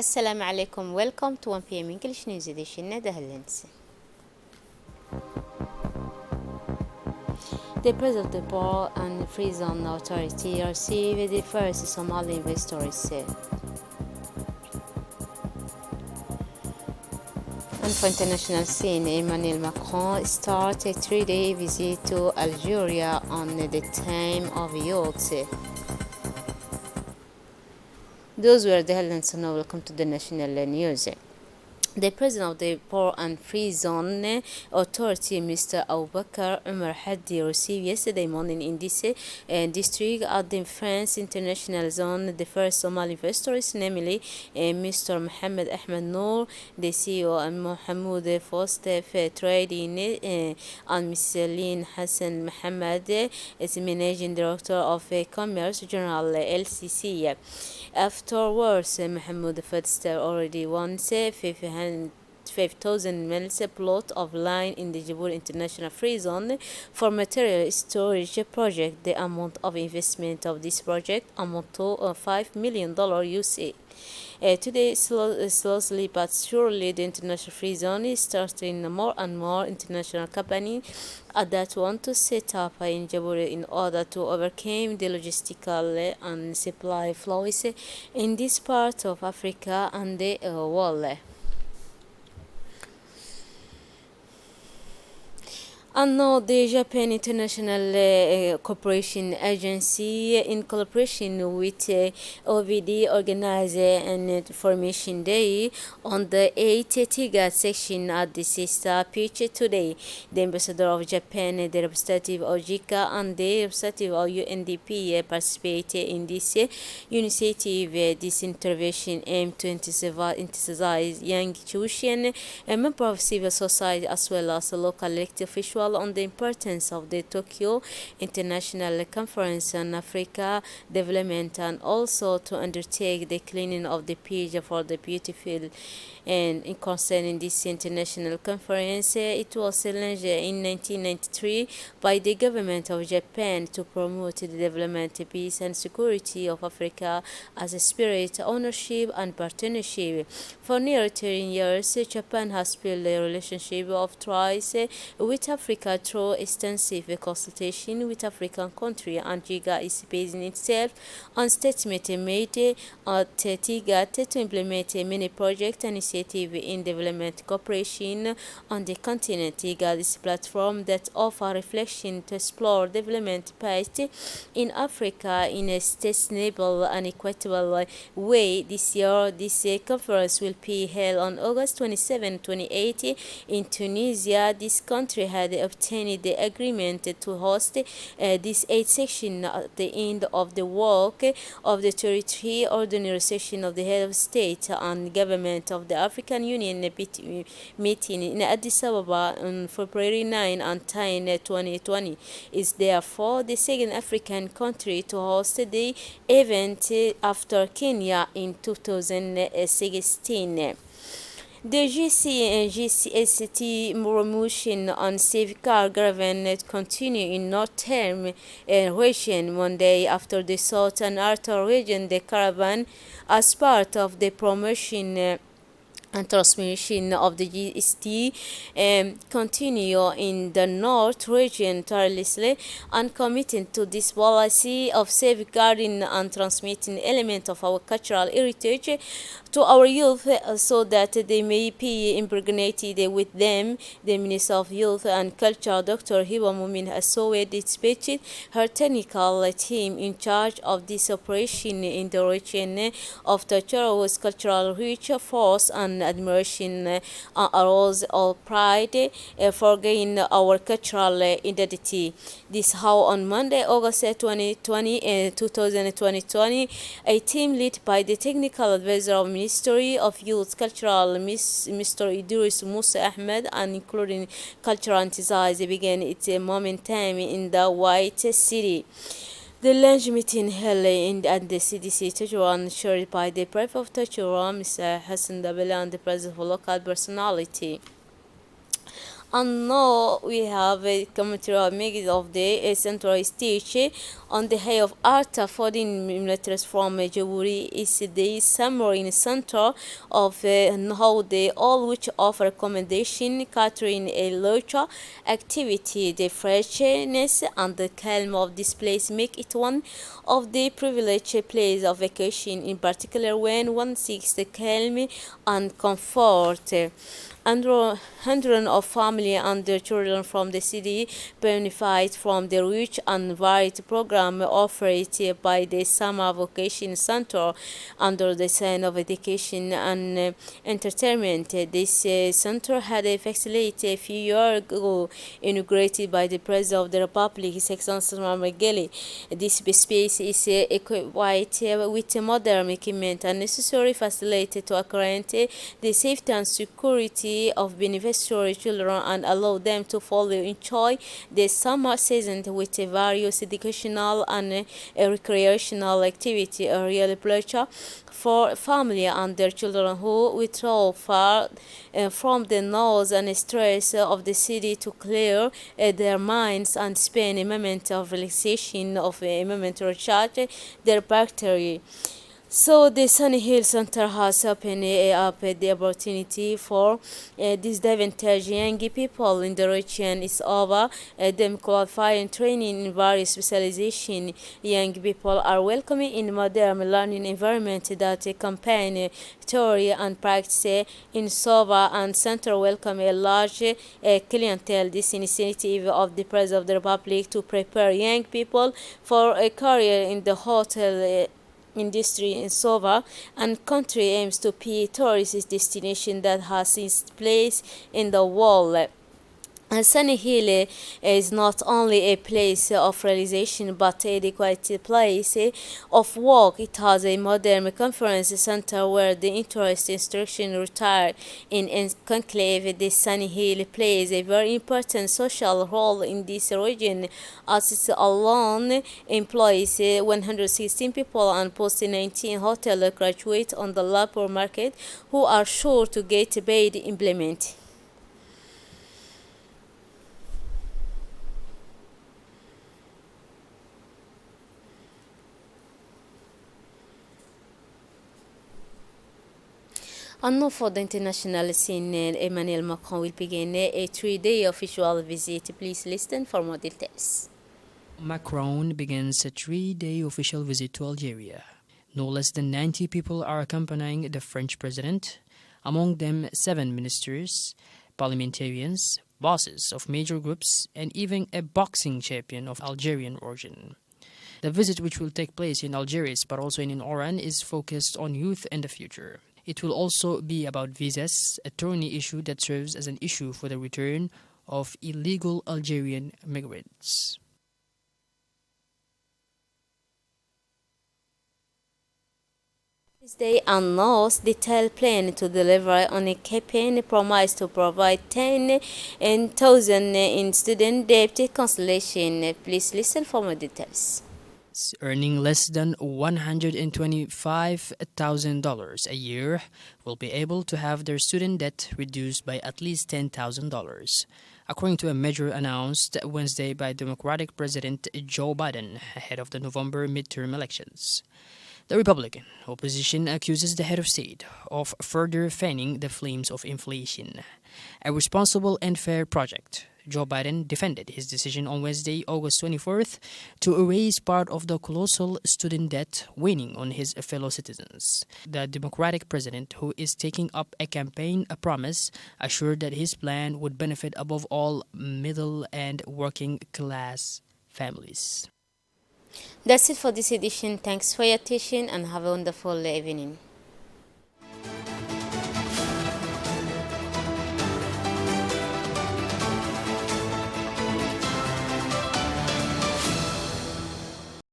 Assalamu alaikum. Welcome to 1 p.m. English News Edition. Netherlands. The President of the Port and Free Zone Authority received the first Somali investors. And for international scene, Emmanuel Macron started a 3-day visit to Algeria on the theme of youth. Those were the headlines. Now welcome to the national news. The President of the Port and Free Zone Authority, Mr. Abubakar Umar Hadi, received yesterday morning in this district at the France International Zone the first Somali investors, namely Mr. Mohammed Ahmed Noor, the CEO, and Mohamed Fostef Trading, and Mr. Lin Hassan Mohammed, as Managing Director of Commerce General LCC. Afterwards, Mohamed Fostef already wants 5,000 miles plot of line in the Djibouti International Free Zone for material storage project. The amount of investment of this project amount to $5 million USA. Today, slowly but surely, the International Free Zone is starting more and more international companies that want to set up in Djibouti in order to overcome the logistical and supply flows in this part of Africa and the world. And now the Japan International Cooperation Agency, in collaboration with OVD, organized an information day on the 8th TIGA section at the sister pitch today. The ambassador of Japan, the representative of JICA, and the representative of UNDP participated in this initiative. This intervention aimed to emphasize young Chutian members of civil society as well as local elected officials on the importance of the Tokyo International Conference on Africa Development, and also to undertake the cleaning of the page for the beautiful. And in concerning this international conference, it was launched in 1993 by the government of Japan to promote the development, peace, and security of Africa as a spirit, ownership, and partnership. For nearly 10 years, Japan has built a relationship of trust with Africa through extensive consultation with African countries, and JIGA is basing itself on statement made at TIGAT to implement many projects and initiatives in development cooperation on the continent. JIGA is a platform that offers reflection to explore development paths in Africa in a sustainable and equitable way. This year, this conference will be held on August 27, 2018 in Tunisia. This country had obtained the agreement to host this 8th section at the end of the work of the 33 ordinary session of the head of state and government of the African Union meeting in Addis Ababa on February 9 and 10, 2020. Is therefore the second African country to host the event after Kenya in 2016. The GC and GCST promotion on safeguard government continue in Northern region Monday after the South and Outer region, the caravan as part of the promotion and transmission of the GST continue in the North region tirelessly and committing to this policy of safeguarding and transmitting elements of our cultural heritage to our youth so that they may be impregnated with them. The Minister of Youth and Culture, Dr. Hiba Mumin Asowe, dispatched her technical team in charge of this operation in the region of the Chara's cultural rich force and admiration arose all pride for gaining our cultural identity. This how on Monday, August 2020, a team led by the technical advisor of Ministry of Youth Cultural, Mr. Idris Musa Ahmed, and including cultural enterprise, began its momentum in the White City. The lunch meeting held at the CDC Tehran, chaired by the Prefect of Tehran, Mr. Hassan Dabela, and the President of Local Personality. And now we have a commentary mix of the central stage on the Hay of Art foreign militaries from Djibouti is the summary center of how they all which offer accommodation catering a leisure activity. The freshness and the calm of this place make it one of the privileged places of vacation, in particular when one seeks the calm and comfort. Hundreds of families and their children from the city benefit from the rich and varied program offered by the Summer Vocation Center under the sign of education and entertainment. This center had a facility a few years ago inaugurated by the President of the Republic, His Excellency Mageli. This space is equipped with modern equipment and necessary facility to guarantee the safety and security of beneficiary children and allow them to fully enjoy the summer season with various educational and recreational activity. A real pleasure for family and their children who withdraw far from the noise and stress of the city to clear their minds and spend a moment of relaxation, of a moment to recharge their battery. So the Sunny Hill Center has opened up the opportunity for disadvantaged young people in the region. It's over them qualifying training in various specialization. Young people are welcome in modern learning environment that combine theory and practice in Sova and Center welcome a large clientele. This initiative of the President of the Republic to prepare young people for a career in the hotel industry in Sova and country aims to be a tourist destination that has its place in the world. And Sunny Hill is not only a place of realization but a adequate place of work. It has a modern conference center where the interest instruction retired in conclave. The Sunny Hill plays a very important social role in this region as it alone employs 116 people and posts 19 hotel graduates on the labor market who are sure to get paid employment. And now for the international scene, Emmanuel Macron will begin a 3-day official visit. Please listen for more details. Macron begins a 3-day official visit to Algeria. No less than 90 people are accompanying the French president, among them 7 ministers, parliamentarians, bosses of major groups, and even a boxing champion of Algerian origin. The visit, which will take place in Algiers but also in Oran, is focused on youth and the future. It will also be about visas, a thorny issue that serves as an issue for the return of illegal Algerian migrants. They announced detailed plan to deliver on a campaign promise to provide 10,000 in student debt cancellation. Please listen for more details. Earning less than $125,000 a year will be able to have their student debt reduced by at least $10,000, according to a measure announced Wednesday by Democratic President Joe Biden ahead of the November midterm elections. The Republican opposition accuses the head of state of further fanning the flames of inflation, a responsible and fair project. Joe Biden defended his decision on Wednesday, August 24th, to erase part of the colossal student debt weighing on his fellow citizens. The Democratic president, who is taking up a campaign promise, assured that his plan would benefit above all middle and working class families. That's it for this edition. Thanks for your attention and have a wonderful evening.